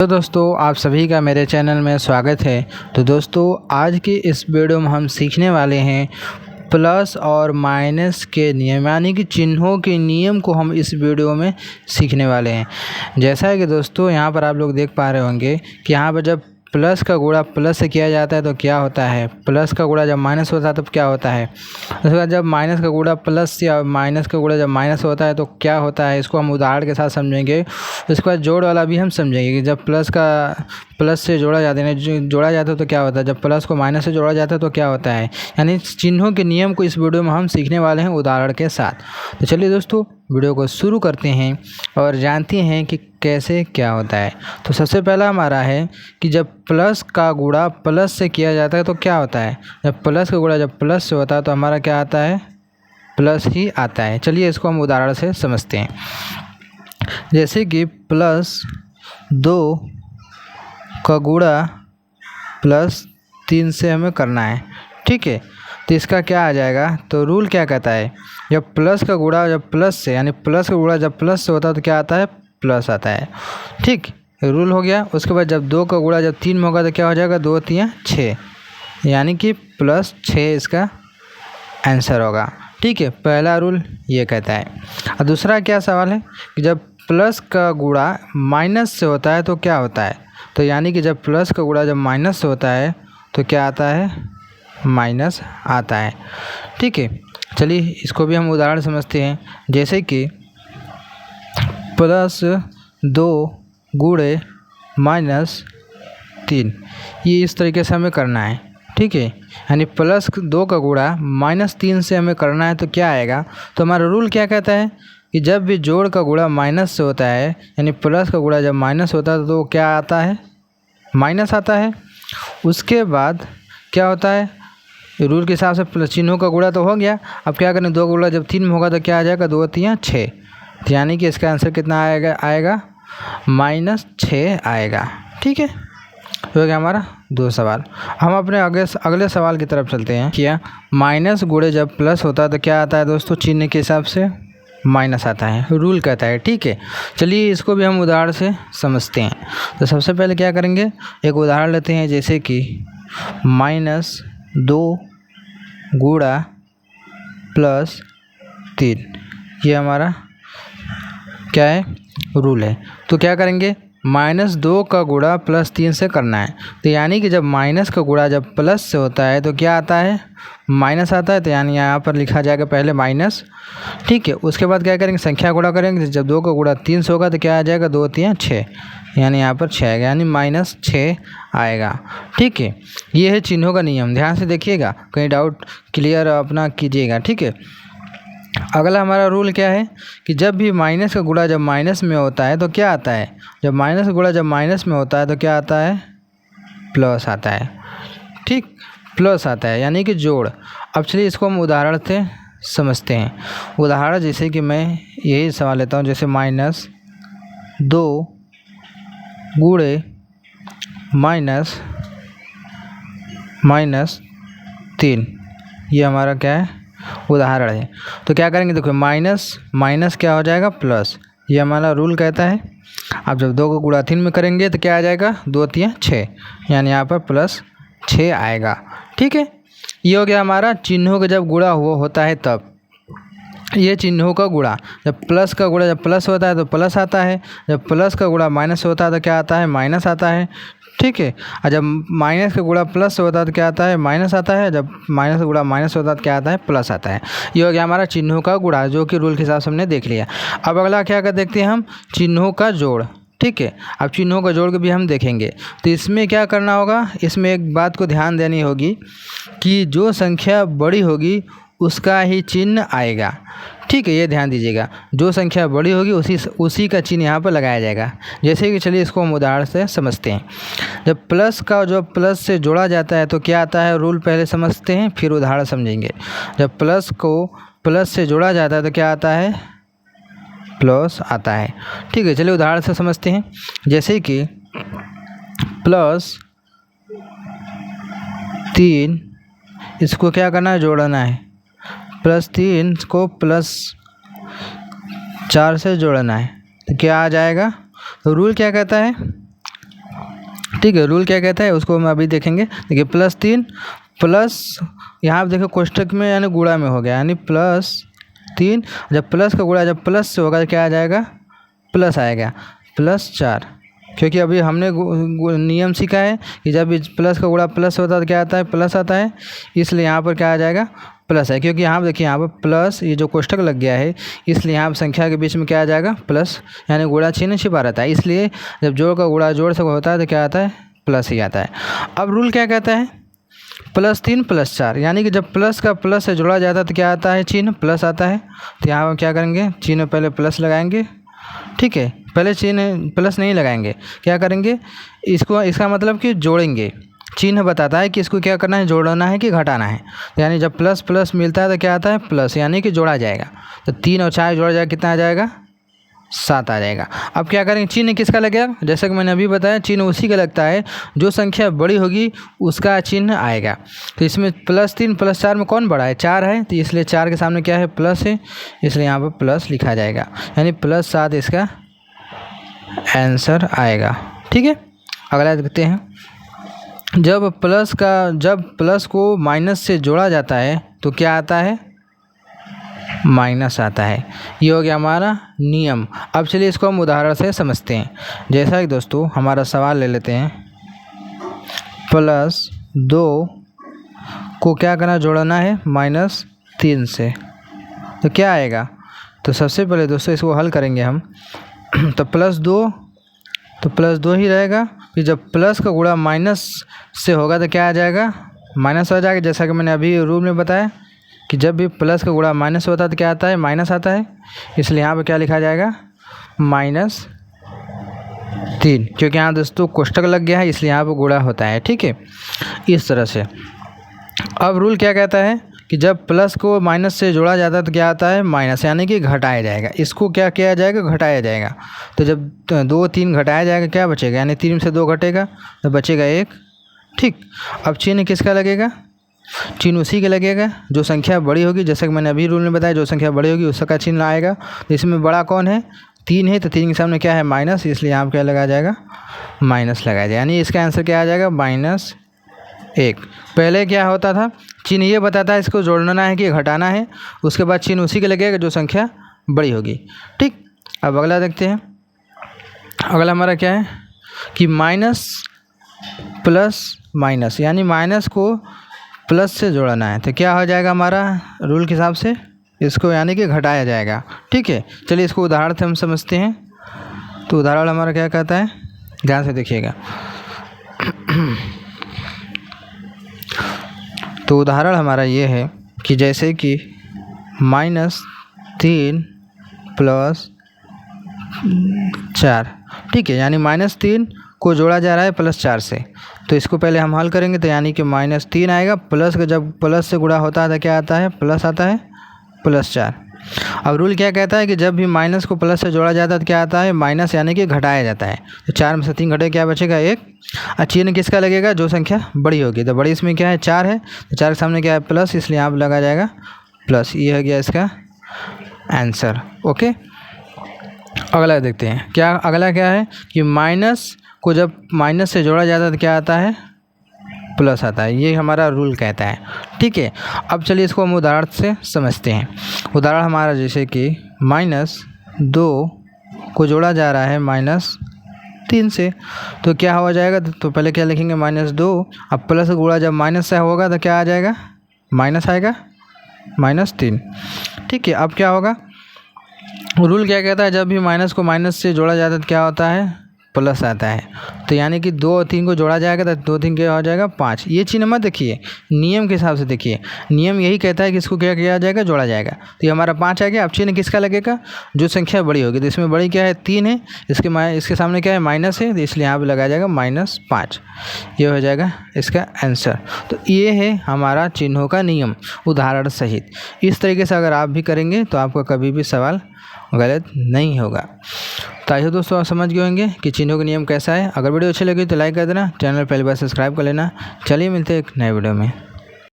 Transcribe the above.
तो दोस्तों आप सभी का मेरे चैनल में स्वागत है। तो दोस्तों आज की इस वीडियो में हम सीखने वाले हैं प्लस और माइनस के नियम, यानी कि चिन्हों के नियम को हम इस वीडियो में सीखने वाले हैं। जैसा है कि दोस्तों यहाँ पर आप लोग देख पा रहे होंगे कि यहाँ पर जब प्लस का गुणा प्लस से किया जाता है तो क्या होता है, प्लस का गुणा जब माइनस होता है तब क्या होता है, उसके बाद जब माइनस का गुणा प्लस या माइनस का गुणा जब माइनस होता है तो क्या होता है, इसको हम उदाहरण के साथ समझेंगे। उसके बाद जोड़ वाला भी हम समझेंगे कि जब प्लस का प्लस से जोड़ा जाता है, जोड़ा जाता है तो क्या होता है, जब प्लस को माइनस से जोड़ा जाता है तो क्या होता है। यानी चिन्हों के नियम को इस वीडियो में हम सीखने वाले हैं उदाहरण के साथ। तो चलिए दोस्तों वीडियो को शुरू करते हैं और जानते हैं कि कैसे क्या होता है। तो सबसे पहला हमारा है कि जब प्लस का गुणा प्लस से किया जाता है तो क्या होता है, जब प्लस का गुणा जब प्लस से होता है तो हमारा क्या आता है, प्लस ही आता है। चलिए इसको हम उदाहरण से समझते हैं। जैसे कि प्लस 2 का गुणा प्लस 3 से हमें करना है, ठीक है। तो इसका क्या आ जाएगा, तो रूल क्या कहता है, जब प्लस का गुणा जब प्लस से, यानी प्लस का गुणा जब प्लस से होता है तो क्या आता है, प्लस आता है, ठीक। रूल हो गया। उसके बाद जब 2 का गुणा जब 3 में होगा तो क्या हो जाएगा, 2 3 6, यानी कि प्लस 6 इसका आंसर होगा, ठीक है। पहला रूल ये कहता है। और दूसरा क्या सवाल है कि जब प्लस का गुणा माइनस से होता है तो क्या होता है, तो यानी कि जब प्लस का गुणा जब माइनस से होता है तो क्या आता है, माइनस आता है, ठीक है। चलिए इसको भी हम उदाहरण समझते हैं। जैसे कि प्लस 2 गुणे माइनस 3, ये इस तरीके से हमें करना है, ठीक है। यानी प्लस 2 का गुणा माइनस 3 से हमें करना है तो क्या आएगा, तो हमारा रूल क्या कहता है कि जब भी जोड़ का गुणा माइनस से होता है, यानी प्लस का गुणा जब माइनस होता है तो क्या आता है, माइनस आता है। उसके बाद क्या होता है, रूल के हिसाब से प्लस चिन्हों का गुणा तो हो गया। अब क्या करें, 2 का गुणा जब 3 में होगा तो क्या आ जाएगा, 2 3 6, यानी कि इसका आंसर कितना आएगा -6 आएगा, ठीक है। हो गया हमारा 2 सवाल। हम अपने अगले सवाल की तरफ चलते हैं। क्या माइनस गुणे जब प्लस होता है तो क्या आता है दोस्तों, चिन्ह के हिसाब से माइनस आता है, रूल कहता है, ठीक है। चलिए इसको भी हम उदाहरण से समझते हैं। तो सबसे पहले क्या करेंगे, एक उदाहरण लेते हैं। जैसे कि -2 गुणा प्लस 3, ये हमारा क्या है, रूल है। तो क्या करेंगे, -2 का गुणा प्लस 3 से करना है, तो यानी कि जब माइनस का गुणा जब प्लस से होता है तो क्या आता है, माइनस आता है। तो यानी यहाँ पर लिखा जाएगा पहले माइनस, ठीक है। उसके बाद क्या करेंगे, संख्या गुणा करेंगे। जब 2 का गुणा 3 से होगा तो क्या आ जाएगा, 2 3 6, यानी यहाँ पर 6 आएगा, यानी -6 आएगा, ठीक है। ये है चिन्हों का नियम, ध्यान से देखिएगा, कहीं डाउट क्लियर अपना कीजिएगा, ठीक है। अगला हमारा रूल क्या है कि जब भी माइनस का गुणा जब माइनस में होता है तो क्या आता है, जब माइनस का गुणा जब माइनस में होता है तो क्या आता है, प्लस आता है, ठीक, प्लस आता है, यानी कि जोड़। अब चलिए इसको हम उदाहरण से समझते हैं। उदाहरण जैसे कि मैं यही सवाल लेता हूँ, जैसे -2 गुणे -3, ये हमारा क्या है, उदाहरण है। तो क्या करेंगे, देखो माइनस क्या हो जाएगा, प्लस, ये हमारा रूल कहता है। अब जब 2 को गुणा 3 में करेंगे तो क्या आ जाएगा, 2 3 6, यानी यहाँ पर +6 आएगा, ठीक है। ये हो गया हमारा चिन्हों का जब गुणा होता है तब, ये चिन्हों का गुणा। जब प्लस का गुणा जब प्लस होता है तो प्लस आता है, जब प्लस का गुणा माइनस होता है तो क्या आता है, माइनस आता है, ठीक है। और जब माइनस का गुणा प्लस से होता है तो क्या आता है, माइनस आता है, जब माइनस का गुणा माइनस होता है तो क्या आता है, प्लस आता है। ये हो गया हमारा चिन्हों का गुणा, जो कि रूल के हिसाब से हमने देख लिया। अब अगला क्या कर देखते हैं हम, चिन्हों का जोड़, ठीक है। अब चिन्हों का जोड़ को भी हम देखेंगे। तो इसमें क्या करना होगा, इसमें एक बात को ध्यान देनी होगी कि जो संख्या बड़ी होगी उसका ही चिन्ह आएगा, ठीक है। ये ध्यान दीजिएगा, जो संख्या बड़ी होगी उसी का चिन्ह यहाँ पर लगाया जाएगा। जैसे कि चलिए इसको हम उदाहरण से समझते हैं। जब प्लस का जो प्लस से जोड़ा जाता है तो क्या आता है, रूल पहले समझते हैं फिर उदाहरण समझेंगे। जब प्लस को प्लस से जोड़ा जाता है तो क्या आता है, प्लस आता है, ठीक है। चलिए उदाहरण से समझते हैं। जैसे कि +3, इसको क्या करना है, जोड़ना है। +3 को +4 से जोड़ना है तो क्या आ जाएगा, तो रूल क्या कहता है, ठीक है, रूल क्या कहता है उसको हम अभी देखेंगे। देखिए +3 प्लस यहाँ पे देखो कोष्टक में यानी गुणा में हो गया, यानी +3 जब प्लस का गुणा जब प्लस से होगा तो क्या आ जाएगा, प्लस आएगा, +4। क्योंकि अभी हमने नियम सीखा है कि जब प्लस का गुणा प्लस होता है तो क्या आता है, प्लस आता है, इसलिए यहाँ पर क्या आ जाएगा, प्लस है। क्योंकि यहाँ पर देखिए यहाँ पर प्लस ये जो कोष्टक लग गया है, इसलिए यहाँ पर संख्या के बीच में क्या आ जाएगा, प्लस, यानी गुणा चिन्ह छिपा रहता है, इसलिए जब जोड़ का गुणा जोड़ से होता है तो क्या आता है, प्लस ही आता है। अब रूल क्या कहता है, +3 +4, यानी कि जब प्लस का प्लस से जोड़ा जाता है तो क्या आता है, चिन्ह प्लस आता है। तो यहाँ हम क्या करेंगे, चिन्ह पहले प्लस लगाएंगे, ठीक है, पहले चिन्ह प्लस नहीं लगाएंगे, क्या करेंगे, इसको इसका मतलब कि जोड़ेंगे। चिन्ह बताता है कि इसको क्या करना है, जोड़ना है कि घटाना है। यानी जब प्लस प्लस मिलता है तो क्या आता है, प्लस, यानी कि जोड़ा जाएगा। तो 3 और 4 जोड़ा जाएगा, कितना आ जाएगा, 7 आ जाएगा। अब क्या करेंगे, चिन्ह किसका लगेगा, जैसा कि मैंने अभी बताया चिन्ह उसी का लगता है जो संख्या बड़ी होगी उसका चिन्ह आएगा। तो इसमें +3 +4 में कौन बड़ा है, 4 है, तो इसलिए 4 के सामने क्या है, प्लस है, इसलिए यहाँ पर प्लस लिखा जाएगा, यानी +7 इसका आंसर आएगा। ठीक है, अगला देखते हैं। जब प्लस को माइनस से जोड़ा जाता है तो क्या आता है, माइनस आता है। ये हो गया हमारा नियम। अब चलिए इसको हम उदाहरण से समझते हैं। जैसा कि दोस्तों हमारा सवाल ले लेते हैं, +2 को क्या करना, जोड़ना है -3 से, तो क्या आएगा। तो सबसे पहले दोस्तों इसको हल करेंगे हम। तो +2 ही रहेगा, फिर जब प्लस का गुणा माइनस से होगा तो क्या आ जाएगा, माइनस हो जाएगा। जैसा कि मैंने अभी रूल में बताया कि जब भी प्लस का गुणा माइनस होता है तो क्या आता है, माइनस आता है, इसलिए यहाँ पे क्या लिखा जाएगा, -3। क्योंकि यहाँ दोस्तों कोष्टक लग गया है, इसलिए यहाँ पे गुणा होता है। ठीक है, इस तरह से। अब रूल क्या कहता है कि जब प्लस को माइनस से जोड़ा जाता है तो क्या आता है, माइनस, यानी कि घटाया जाएगा। इसको क्या किया जाएगा, घटाया जाएगा। तो जब 2 3 घटाया जाएगा क्या बचेगा, यानी 3 से 2 घटेगा तो बचेगा 1। ठीक, अब चिन्ह किसका लगेगा, चिन्ह उसी के लगेगा जो संख्या बड़ी होगी। जैसा कि मैंने अभी रूल में बताया, जो संख्या बड़ी होगी उसका चिन्ह आएगा। तो इसमें बड़ा कौन है, 3 है, तो 3 के सामने क्या है, माइनस, इसलिए यहाँ पर क्या लगाया जाएगा, माइनस लगाया जाएगा। यानी इसका आंसर क्या आ जाएगा, -1। पहले क्या होता था, चिन्ह ये बताता है इसको जोड़ना है कि घटाना है, उसके बाद चिन्ह उसी के लगेगा जो संख्या बड़ी होगी। ठीक, अब अगला देखते हैं। अगला हमारा क्या है कि माइनस प्लस माइनस, यानी माइनस को प्लस से जोड़ना है, तो क्या हो जाएगा हमारा रूल के हिसाब से, इसको यानी कि घटाया जाएगा। ठीक है, चलिए इसको उदाहरण से हम समझते हैं। तो उदाहरण हमारा क्या कहता है, ध्यान से देखिएगा। तो उदाहरण हमारा ये है कि जैसे कि -3 + 4, ठीक है, यानी -3 को जोड़ा जा रहा है +4 से। तो इसको पहले हम हल करेंगे, तो यानी कि -3 आएगा, प्लस का जब प्लस से गुणा होता है तो क्या आता है, प्लस आता है, +4। अब रूल क्या कहता है कि जब भी माइनस को प्लस से जोड़ा जाता है तो क्या आता है, माइनस, यानी कि घटाया जाता है। तो 4 में से 3 घटे क्या बचेगा, 1। चिन्ह किसका लगेगा, जो संख्या बड़ी होगी। तो बड़ी इसमें क्या है, 4 है, तो 4 के सामने क्या है, प्लस, इसलिए यहाँ पर लगा जाएगा प्लस। ये हो गया इसका आंसर। ओके, अगला देखते हैं। क्या अगला क्या है कि माइनस को जब माइनस से जोड़ा जाता है तो क्या आता है, प्लस आता है। ये हमारा रूल कहता है। ठीक है, अब चलिए इसको हम उदाहरण से समझते हैं। उदाहरण हमारा जैसे कि -2 को जोड़ा जा रहा है -3 से, तो क्या हो जाएगा, तो पहले क्या लिखेंगे, -2। अब प्लस का गुणा जब माइनस से होगा तो क्या आ जाएगा, माइनस आएगा, -3। ठीक है, अब क्या होगा, रूल क्या कहता है, जब भी माइनस को माइनस से जोड़ा जाता है तो क्या होता है, प्लस आता है। तो यानी कि 2 और 3 को जोड़ा जाएगा तो 2 3 क्या हो जाएगा, 5। ये चिन्ह मत देखिए, नियम के हिसाब से देखिए। नियम यही कहता है कि इसको क्या किया जाएगा, जोड़ा जाएगा। तो ये हमारा 5 आ गया। अब चिन्ह किसका लगेगा, जो संख्या बड़ी होगी। तो इसमें बड़ी क्या है, 3 है, इसके सामने क्या है, माइनस है, तो इसलिए यहाँ पर लगाया जाएगा -5। ये हो जाएगा इसका आंसर। तो ये है हमारा चिन्हों का नियम, उदाहरण सहित। इस तरीके से अगर आप भी करेंगे तो आपका कभी भी सवाल गलत नहीं होगा। तो आइए दोस्तों, आप समझ गए होंगे कि चिन्हों का नियम कैसा है। अगर वीडियो अच्छी लगी तो लाइक कर देना, चैनल पहली बार सब्सक्राइब कर लेना। चलिए मिलते हैं एक नए वीडियो में।